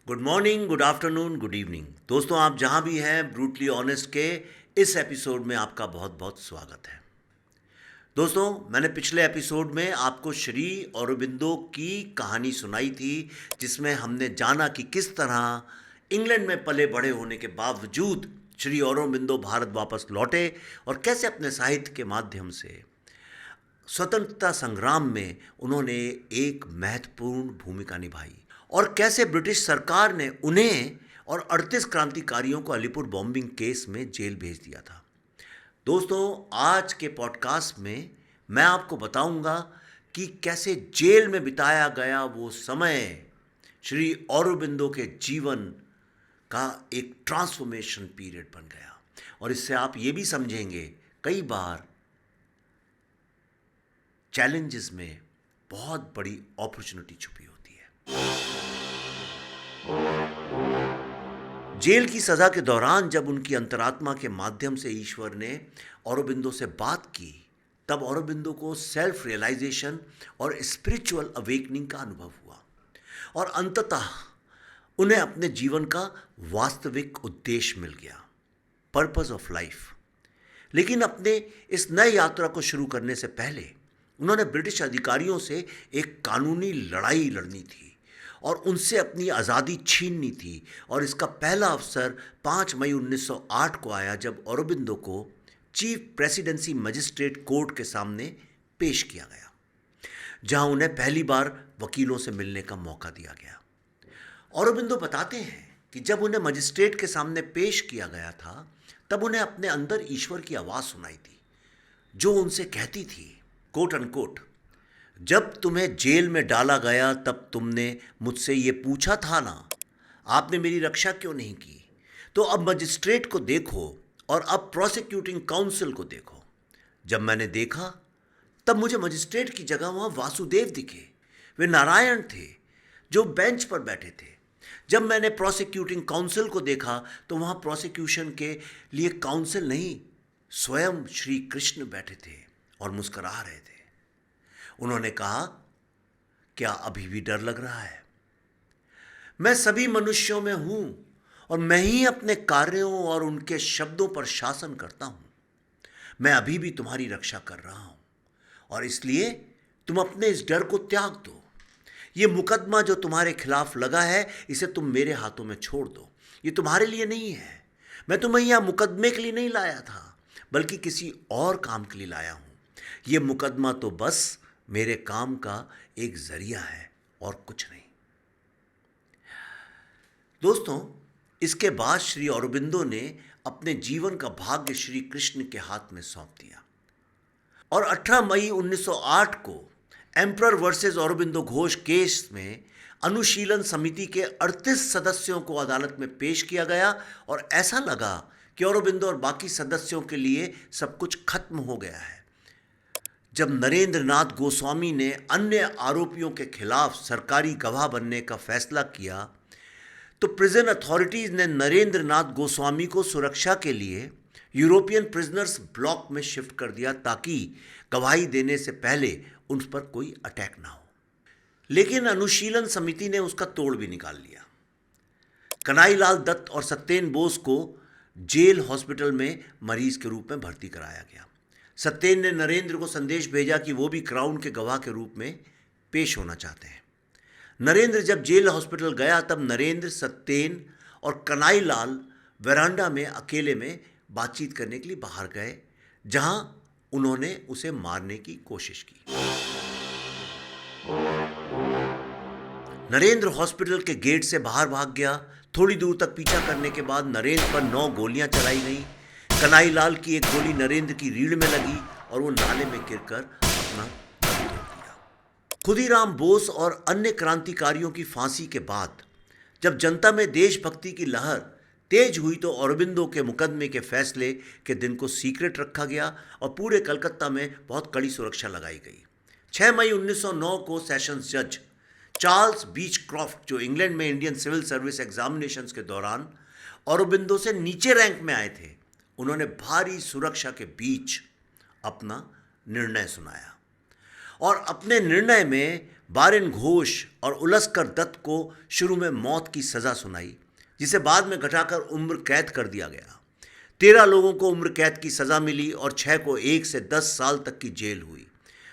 Good morning, good afternoon, good evening. दोस्तों, आप जहां भी हैं, ब्रूटली ऑनेस्ट के इस एपिसोड में आपका बहुत बहुत स्वागत है। दोस्तों, मैंने पिछले एपिसोड में आपको श्री औरोबिंदो की कहानी सुनाई थी, जिसमें हमने जाना कि किस तरह इंग्लैंड में पले बड़े होने के बावजूद श्री औरोबिंदो भारत वापस लौटे और कैसे अपने साहित्य के माध्यम से स्वतंत्रता संग्राम में उन्होंने एक महत्वपूर्ण भूमिका निभाई और कैसे ब्रिटिश सरकार ने उन्हें और 38 क्रांतिकारियों को अलीपुर बॉम्बिंग केस में जेल भेज दिया था। दोस्तों, आज के पॉडकास्ट में मैं आपको बताऊंगा कि कैसे जेल में बिताया गया वो समय श्री औरोबिंदो के जीवन का एक ट्रांसफॉर्मेशन पीरियड बन गया। और इससे आप ये भी समझेंगे, कई बार चैलेंजेस में बहुत बड़ी अपॉर्चुनिटी छुपी होती है। जेल की सजा के दौरान जब उनकी अंतरात्मा के माध्यम से ईश्वर ने औरोबिंदो से बात की, तब औरोबिंदो को सेल्फ रियलाइजेशन और स्पिरिचुअल अवेकनिंग का अनुभव हुआ और अंततः उन्हें अपने जीवन का वास्तविक उद्देश्य मिल गया, पर्पस ऑफ लाइफ। लेकिन अपने इस नए यात्रा को शुरू करने से पहले उन्होंने ब्रिटिश अधिकारियों से एक कानूनी लड़ाई लड़नी थी और उनसे अपनी आज़ादी छीननी थी। और इसका पहला अवसर 5 मई 1908 को आया, जब औरोबिंदो को चीफ प्रेसिडेंसी मजिस्ट्रेट कोर्ट के सामने पेश किया गया, जहां उन्हें पहली बार वकीलों से मिलने का मौका दिया गया। औरोबिंदो बताते हैं कि जब उन्हें मजिस्ट्रेट के सामने पेश किया गया था, तब उन्हें अपने अंदर ईश्वर की आवाज़ सुनाई थी, जो उनसे कहती थी, कोट अनकोट, जब तुम्हें जेल में डाला गया तब तुमने मुझसे ये पूछा था ना, आपने मेरी रक्षा क्यों नहीं की? तो अब मजिस्ट्रेट को देखो और अब प्रोसिक्यूटिंग काउंसिल को देखो। जब मैंने देखा तब मुझे मजिस्ट्रेट की जगह वहाँ वासुदेव दिखे। वे नारायण थे जो बेंच पर बैठे थे। जब मैंने प्रोसिक्यूटिंग काउंसिल को देखा तो वहाँ प्रोसिक्यूशन के लिए काउंसिल नहीं, स्वयं श्री कृष्ण बैठे थे और मुस्करा रहे थे। उन्होंने कहा, क्या अभी भी डर लग रहा है? मैं सभी मनुष्यों में हूं और मैं ही अपने कार्यों और उनके शब्दों पर शासन करता हूं। मैं अभी भी तुम्हारी रक्षा कर रहा हूं और इसलिए तुम अपने इस डर को त्याग दो। ये मुकदमा जो तुम्हारे खिलाफ लगा है, इसे तुम मेरे हाथों में छोड़ दो। ये तुम्हारे लिए नहीं है। मैं तुम्हें यह मुकदमे के लिए नहीं लाया था, बल्कि किसी और काम के लिए लाया हूं। ये मुकदमा तो बस मेरे काम का एक जरिया है और कुछ नहीं। दोस्तों, इसके बाद श्री औरोबिंदो ने अपने जीवन का भाग्य श्री कृष्ण के हाथ में सौंप दिया और 18 मई 1908 को emperor versus Aurobindo Ghosh case में अनुशीलन समिति के 38 सदस्यों को अदालत में पेश किया गया और ऐसा लगा कि औरोबिंदो और बाकी सदस्यों के लिए सब कुछ खत्म हो गया है। जब नरेंद्र नाथ गोस्वामी ने अन्य आरोपियों के खिलाफ सरकारी गवाह बनने का फैसला किया, तो प्रिजन अथॉरिटीज ने नरेंद्र नाथ गोस्वामी को सुरक्षा के लिए यूरोपियन प्रिजनर्स ब्लॉक में शिफ्ट कर दिया, ताकि गवाही देने से पहले उन पर कोई अटैक ना हो। लेकिन अनुशीलन समिति ने उसका तोड़ भी निकाल लिया। कन्हैयालाल दत्त और सत्येन बोस को जेल हॉस्पिटल में मरीज के रूप में भर्ती कराया गया। सत्येन ने नरेंद्र को संदेश भेजा कि वो भी क्राउन के गवाह के रूप में पेश होना चाहते हैं। नरेंद्र जब जेल हॉस्पिटल गया, तब नरेंद्र, सत्येन और कन्हैयालाल वरांडा में अकेले में बातचीत करने के लिए बाहर गए, जहां उन्होंने उसे मारने की कोशिश की। नरेंद्र हॉस्पिटल के गेट से बाहर भाग गया। थोड़ी दूर तक पीछा करने के बाद नरेंद्र पर 9 गोलियां चलाई गईं। कन्हैयालाल की एक गोली नरेंद्र की रीढ़ में लगी और वो नाले में गिरकर अपना दम तोड़ दिया। खुदीराम बोस और अन्य क्रांतिकारियों की फांसी के बाद जब जनता में देशभक्ति की लहर तेज हुई, तो औरोबिंदो के मुकदमे के फैसले के दिन को सीक्रेट रखा गया और पूरे कलकत्ता में बहुत कड़ी सुरक्षा लगाई गई। 6 मई 1909 को सेशंस जज चार्ल्स बीचक्रॉफ्ट, जो इंग्लैंड में इंडियन सिविल सर्विस एग्जामिनेशंस के दौरान औरोबिंदो से नीचे रैंक में आए थे, उन्होंने भारी सुरक्षा के बीच अपना निर्णय सुनाया और अपने निर्णय में बारिन घोष और उलस्कर दत्त को शुरू में मौत की सज़ा सुनाई, जिसे बाद में घटाकर उम्र कैद कर दिया गया। 13 लोगों को उम्र कैद की सज़ा मिली और 6 को 1 से 10 साल तक की जेल हुई।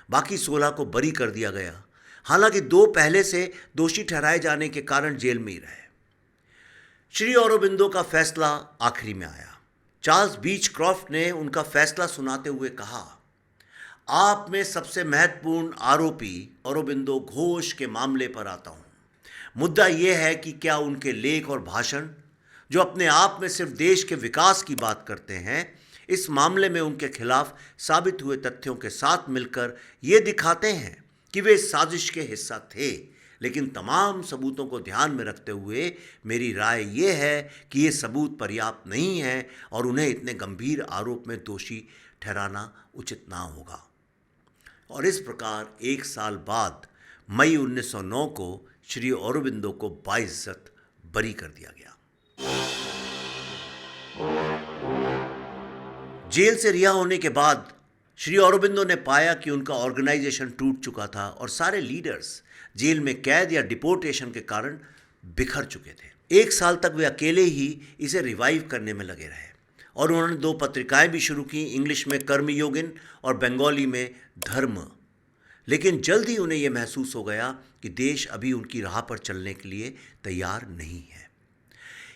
बाकी 16 को बरी कर दिया गया, हालांकि 2 पहले से दोषी ठहराए जाने के कारण जेल में ही रहे। श्री अरबिंदो का फैसला आखिरी में आया। चार्ल्स बीचक्रॉफ्ट ने उनका फैसला सुनाते हुए कहा, आप में सबसे महत्वपूर्ण आरोपी अरबिंदो घोष के मामले पर आता हूँ। मुद्दा यह है कि क्या उनके लेख और भाषण, जो अपने आप में सिर्फ देश के विकास की बात करते हैं, इस मामले में उनके खिलाफ साबित हुए तथ्यों के साथ मिलकर ये दिखाते हैं कि वे इस साजिश के हिस्सा थे। लेकिन तमाम सबूतों को ध्यान में रखते हुए मेरी राय ये है कि ये सबूत पर्याप्त नहीं है और उन्हें इतने गंभीर आरोप में दोषी ठहराना उचित ना होगा। और इस प्रकार 1 साल बाद मई 1909 को श्री अरबिंदो को बाइज्जत बरी कर दिया गया। जेल से रिहा होने के बाद श्री अरबिंदो ने पाया कि उनका ऑर्गेनाइजेशन टूट चुका था और सारे लीडर्स जेल में कैद या डिपोर्टेशन के कारण बिखर चुके थे। 1 साल तक वे अकेले ही इसे रिवाइव करने में लगे रहे और उन्होंने 2 पत्रिकाएं भी शुरू की, इंग्लिश में कर्मयोगिन और बंगाली में धर्म। लेकिन जल्द ही उन्हें यह महसूस हो गया कि देश अभी उनकी राह पर चलने के लिए तैयार नहीं है।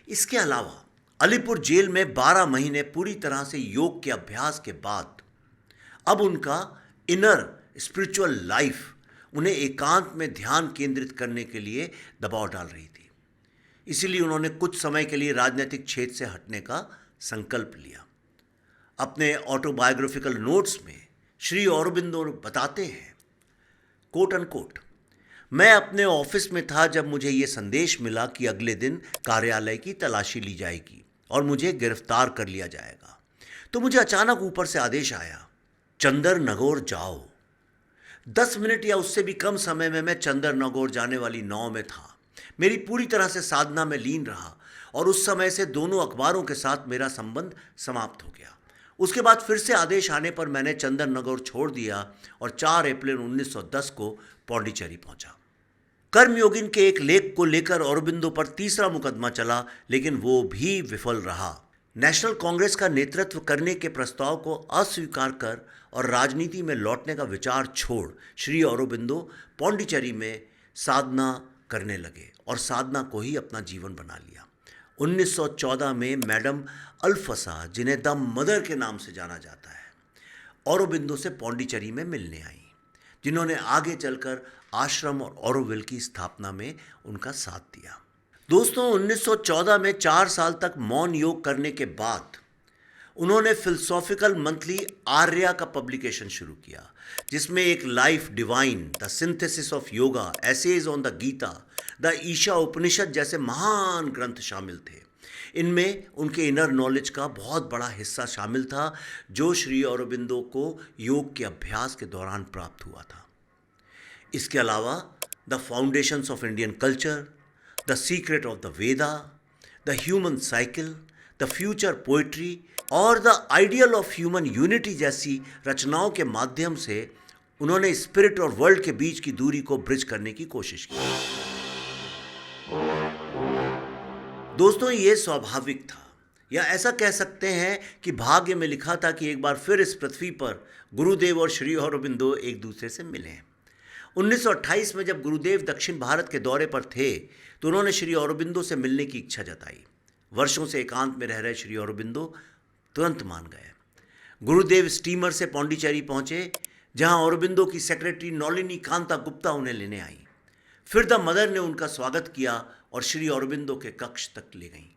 इसके अलावा अलीपुर जेल में 12 महीने पूरी तरह से योग के अभ्यास के बाद अब उनका इनर स्पिरिचुअल लाइफ उन्हें एकांत में ध्यान केंद्रित करने के लिए दबाव डाल रही थी। इसीलिए उन्होंने कुछ समय के लिए राजनीतिक क्षेत्र से हटने का संकल्प लिया। अपने ऑटोबायोग्राफिकल नोट्स में श्री अरबिंदो बताते हैं, कोट अनकोट, मैं अपने ऑफिस में था जब मुझे ये संदेश मिला कि अगले दिन कार्यालय की तलाशी ली जाएगी और मुझे गिरफ्तार कर लिया जाएगा। तो मुझे अचानक ऊपर से आदेश आया, चंदर नगौर जाओ। 10 मिनट या उससे भी कम समय में मैं चंदर नगौर जाने वाली नाव में था। मेरी पूरी तरह से साधना में लीन रहा और उस समय से दोनों अखबारों के साथ मेरा संबंध समाप्त हो गया। उसके बाद फिर से आदेश आने पर मैंने चंदर नगौर छोड़ दिया और 4 अप्रैल 1910 को पौंडीचेरी पहुंचा। कर्मयोगिन के एक लेख को लेकर अरबिंदो पर तीसरा मुकदमा चला, लेकिन वो भी विफल रहा। नेशनल कांग्रेस का नेतृत्व करने के प्रस्ताव को अस्वीकार कर और राजनीति में लौटने का विचार छोड़ श्री अरबिंदो पौंडीचेरी में साधना करने लगे और साधना को ही अपना जीवन बना लिया। 1914 में मैडम अल्फसा, जिन्हें द मदर के नाम से जाना जाता है, अरबिंदो से पौंडीचेरी में मिलने आई, जिन्होंने आगे चलकर आश्रम और ऑरोविल की स्थापना में उनका साथ दिया। दोस्तों, 1914 में 4 साल तक मौन योग करने के बाद उन्होंने फिलोसॉफिकल मंथली आर्या का पब्लिकेशन शुरू किया, जिसमें एक life divine, the synthesis of yoga, essays on the Gita, the Isha Upanishad जैसे महान ग्रंथ शामिल थे। इनमें उनके इनर नॉलेज का बहुत बड़ा हिस्सा शामिल था, जो श्री अरबिंदो को योग के अभ्यास के दौरान प्राप्त हुआ था। इसके अलावा the foundations of Indian culture, the secret of the Veda, the human cycle, the future poetry और the ideal of human unity जैसी रचनाओं के माध्यम से उन्होंने स्पिरिट और वर्ल्ड के बीच की दूरी को ब्रिज करने की कोशिश की। दोस्तों, ये स्वाभाविक था, या ऐसा कह सकते हैं कि भाग्य में लिखा था कि एक बार फिर इस पृथ्वी पर गुरुदेव और श्री अरबिंदो एक दूसरे से मिले। 1928 में जब गुरुदेव दक्षिण भारत के दौरे पर थे तो उन्होंने श्री अरबिंदो से मिलने की इच्छा जताई। वर्षों से एकांत में रह रहे श्री अरबिंदो तुरंत मान गए। गुरुदेव स्टीमर से पौंडीचेरी पहुंचे, जहां अरबिंदो की सेक्रेटरी नौलिनी कांता गुप्ता उन्हें लेने आई। फिर द मदर ने उनका स्वागत किया और श्री अरबिंदो के कक्ष तक ले गई।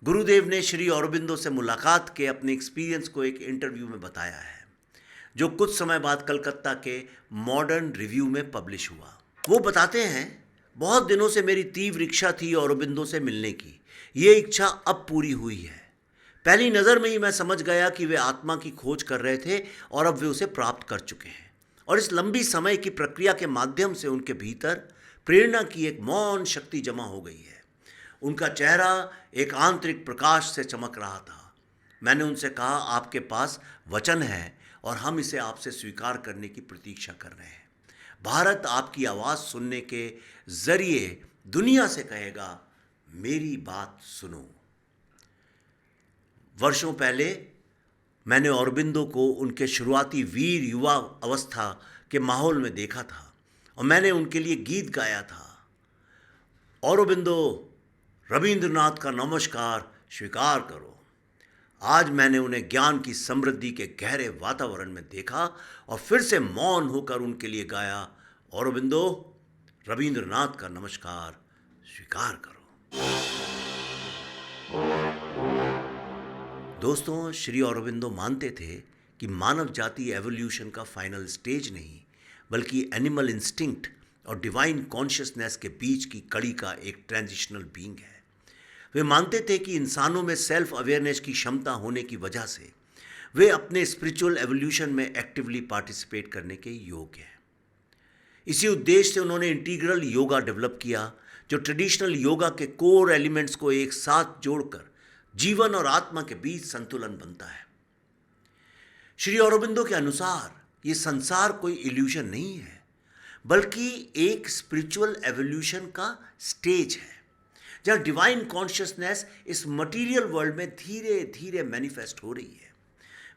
गुरुदेव ने श्री अरबिंदो से मुलाकात के अपने एक्सपीरियंस को एक इंटरव्यू में बताया है, जो कुछ समय बाद कलकत्ता के मॉडर्न रिव्यू में पब्लिश हुआ। वो बताते हैं, बहुत दिनों से मेरी तीव्र इच्छा थी अरबिंदो से मिलने की। ये इच्छा अब पूरी हुई है। पहली नज़र में ही मैं समझ गया कि वे आत्मा की खोज कर रहे थे और अब वे उसे प्राप्त कर चुके हैं। और इस लंबी समय की प्रक्रिया के माध्यम से उनके भीतर प्रेरणा की एक मौन शक्ति जमा हो गई है। उनका चेहरा एक आंतरिक प्रकाश से चमक रहा था। मैंने उनसे कहा, आपके पास वचन है और हम इसे आपसे स्वीकार करने की प्रतीक्षा कर रहे हैं। भारत आपकी आवाज़ सुनने के ज़रिए दुनिया से कहेगा, मेरी बात सुनो। वर्षों पहले मैंने औरबिंदो को उनके शुरुआती वीर युवा अवस्था के माहौल में देखा था और मैंने उनके लिए गीत गाया था। औरबिंदो, रविंद्रनाथ का नमस्कार स्वीकार करो। आज मैंने उन्हें ज्ञान की समृद्धि के गहरे वातावरण में देखा और फिर से मौन होकर उनके लिए गाया, औरबिंदो, रविंद्रनाथ का नमस्कार स्वीकार करो। दोस्तों, श्री औरबिंदो मानते थे कि मानव जाति एवोल्यूशन का फाइनल स्टेज नहीं, बल्कि एनिमल इंस्टिंक्ट और डिवाइन कॉन्शियसनेस के बीच की कड़ी का एक ट्रांजिशनल बीइंग है। वे मानते थे कि इंसानों में सेल्फ अवेयरनेस की क्षमता होने की वजह से वे अपने स्पिरिचुअल एवोल्यूशन में एक्टिवली पार्टिसिपेट करने के योग्य हैं। इसी उद्देश्य से उन्होंने इंटीग्रल योगा डेवलप किया, जो ट्रेडिशनल योगा के कोर एलिमेंट्स को एक साथ जोड़कर जीवन और आत्मा के बीच संतुलन बनता है। श्री औरोबिंदो के अनुसार ये संसार कोई इल्यूजन नहीं है, बल्कि एक स्पिरिचुअल एवोल्यूशन का स्टेज है, जहाँ डिवाइन कॉन्शियसनेस इस मटेरियल वर्ल्ड में धीरे धीरे मैनिफेस्ट हो रही है।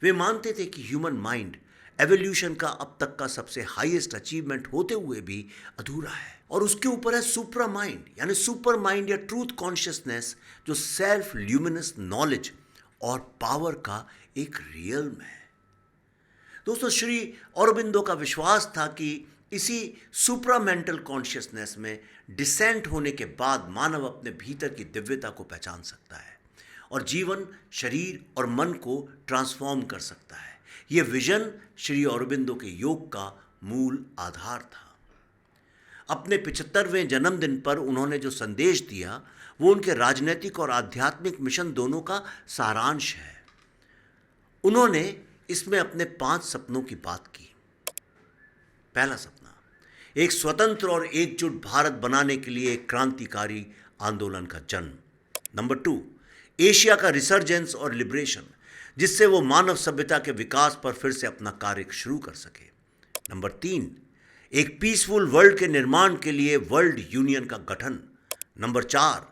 वे मानते थे कि ह्यूमन माइंड एवोल्यूशन का अब तक का सबसे हाईएस्ट अचीवमेंट होते हुए भी अधूरा है, और उसके ऊपर है सुप्रा माइंड, यानी सुपर माइंड या ट्रूथ कॉन्शियसनेस, जो सेल्फ ल्यूमिनस नॉलेज और पावर का एक रियल्म है। दोस्तों, श्री औरोबिंदो का विश्वास था कि इसी सुप्रामेंटल कॉन्शियसनेस में डिसेंट होने के बाद मानव अपने भीतर की दिव्यता को पहचान सकता है और जीवन, शरीर और मन को ट्रांसफॉर्म कर सकता है। यह विजन श्री औरोबिंदो के योग का मूल आधार था। अपने 75वें जन्मदिन पर उन्होंने जो संदेश दिया वो उनके राजनीतिक और आध्यात्मिक मिशन दोनों का सारांश है। उन्होंने इसमें अपने 5 सपनों की बात की। पहला सपना, एक स्वतंत्र और एकजुट भारत बनाने के लिए एक क्रांतिकारी आंदोलन का जन्म। नंबर 2, एशिया का रिसर्जेंस और लिबरेशन, जिससे वो मानव सभ्यता के विकास पर फिर से अपना कार्य शुरू कर सके। नंबर 3, एक पीसफुल वर्ल्ड के निर्माण के लिए वर्ल्ड यूनियन का गठन। नंबर 4,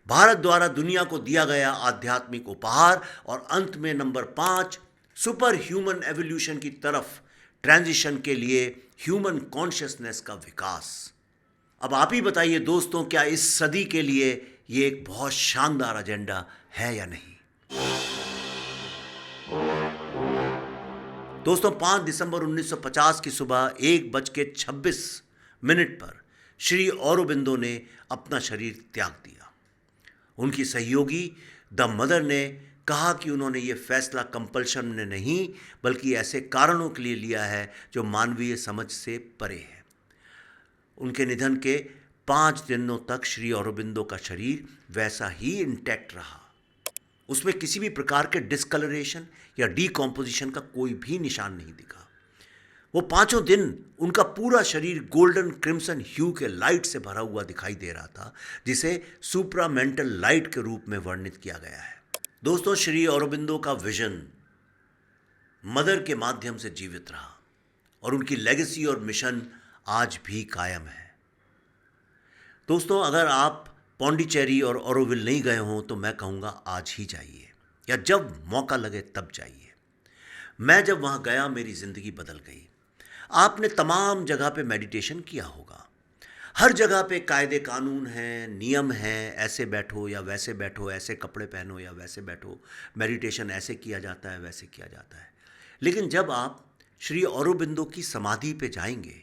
भारत द्वारा दुनिया को दिया गया आध्यात्मिक उपहार। और अंत में नंबर 5, सुपर ह्यूमन एवोल्यूशन की तरफ ट्रांजिशन के लिए ह्यूमन कॉन्शियसनेस का विकास। अब आप ही बताइए दोस्तों, क्या इस सदी के लिए ये एक बहुत शानदार एजेंडा है या नहीं? दोस्तों, 5 दिसंबर 1950 की सुबह 1:26 पर श्री औरोबिंदो ने अपना शरीर त्याग दिया। उनकी सहयोगी द मदर ने कहा कि उन्होंने ये फैसला कंपल्शन में नहीं, बल्कि ऐसे कारणों के लिए लिया है जो मानवीय समझ से परे है। उनके निधन के 5 दिनों तक श्री औरोबिंदो का शरीर वैसा ही इंटैक्ट रहा। उसमें किसी भी प्रकार के डिस्कलरेशन या डीकॉम्पोजिशन का कोई भी निशान नहीं दिखा। वो 5 दिन उनका पूरा शरीर गोल्डन क्रिम्सन ह्यू के लाइट से भरा हुआ दिखाई दे रहा था, जिसे सुप्रामेंटल लाइट के रूप में वर्णित किया गया है। दोस्तों, श्री औरोबिंदो का विजन मदर के माध्यम से जीवित रहा और उनकी लेगेसी और मिशन आज भी कायम है। दोस्तों, अगर आप पौंडीचेरी और ऑरोविल नहीं गए हों तो मैं कहूँगा आज ही जाइए, या जब मौका लगे तब जाइए। मैं जब वहाँ गया मेरी ज़िंदगी बदल गई। आपने तमाम जगह पे मेडिटेशन किया होगा। हर जगह पे कायदे कानून हैं, नियम हैं, ऐसे बैठो या वैसे बैठो, ऐसे कपड़े पहनो या वैसे बैठो, मेडिटेशन ऐसे किया जाता है, वैसे किया जाता है। लेकिन जब आप श्री औरोबिंदो की समाधि पे जाएंगे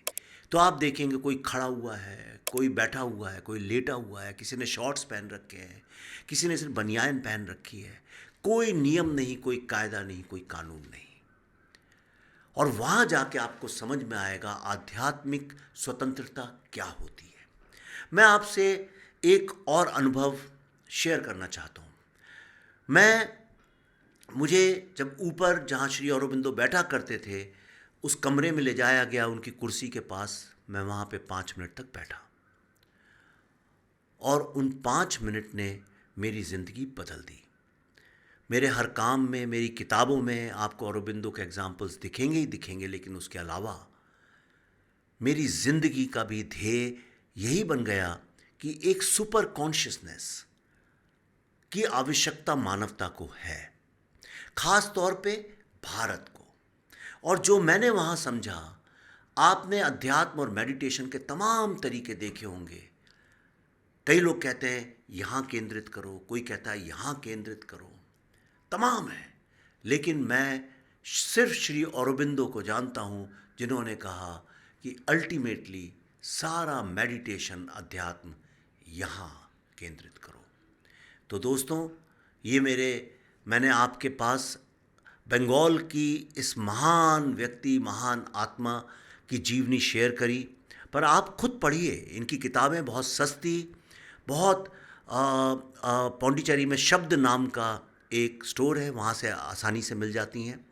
तो आप देखेंगे कोई खड़ा हुआ है, कोई बैठा हुआ है, कोई लेटा हुआ है, किसी ने शॉर्ट्स पहन रखे हैं, किसी ने सिर्फ बनियान पहन रखी है। कोई नियम नहीं, कोई कायदा नहीं, कोई कानून नहीं। और वहाँ जाके आपको समझ में आएगा आध्यात्मिक स्वतंत्रता क्या होती है। मैं आपसे एक और अनुभव शेयर करना चाहता हूँ। मुझे जब ऊपर जहाँ श्री औरोबिंदो बैठा करते थे उस कमरे में ले जाया गया, उनकी कुर्सी के पास। मैं वहाँ पे 5 मिनट तक बैठा और उन 5 मिनट ने मेरी ज़िंदगी बदल दी। मेरे हर काम में, मेरी किताबों में आपको औरोबिंदो के एग्जाम्पल्स दिखेंगे ही दिखेंगे, लेकिन उसके अलावा मेरी जिंदगी का भी ध्येय यही बन गया कि एक सुपर कॉन्शियसनेस की आवश्यकता मानवता को है, खास तौर पे भारत को। और जो मैंने वहाँ समझा, आपने अध्यात्म और मेडिटेशन के तमाम तरीके देखे होंगे। कई लोग कहते हैं यहाँ केंद्रित करो, कोई कहता है यहाँ केंद्रित करो, तमाम है। लेकिन मैं सिर्फ श्री औरोबिंदो को जानता हूँ जिन्होंने कहा कि अल्टीमेटली सारा मेडिटेशन, अध्यात्म यहाँ केंद्रित करो। तो दोस्तों, ये मैंने आपके पास बंगाल की इस महान व्यक्ति, महान आत्मा की जीवनी शेयर करी। पर आप खुद पढ़िए, इनकी किताबें बहुत सस्ती, बहुत पौंडीचेरी में शब्द नाम का एक स्टोर है, वहाँ से आसानी से मिल जाती हैं।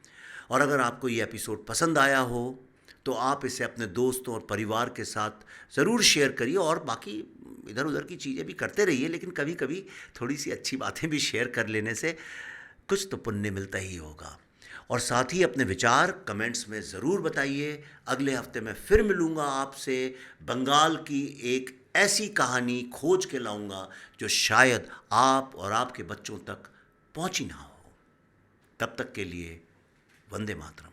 और अगर आपको ये एपिसोड पसंद आया हो तो आप इसे अपने दोस्तों और परिवार के साथ ज़रूर शेयर करिए। और बाकी इधर उधर की चीज़ें भी करते रहिए, लेकिन कभी कभी थोड़ी सी अच्छी बातें भी शेयर कर लेने से कुछ तो पुण्य मिलता ही होगा। और साथ ही अपने विचार कमेंट्स में ज़रूर बताइए। अगले हफ्ते मैं फिर मिलूँगा आपसे, बंगाल की एक ऐसी कहानी खोज के लाऊंगा जो शायद आप और आपके बच्चों तक पहुंची ना हो। तब तक के लिए वंदे मातरम।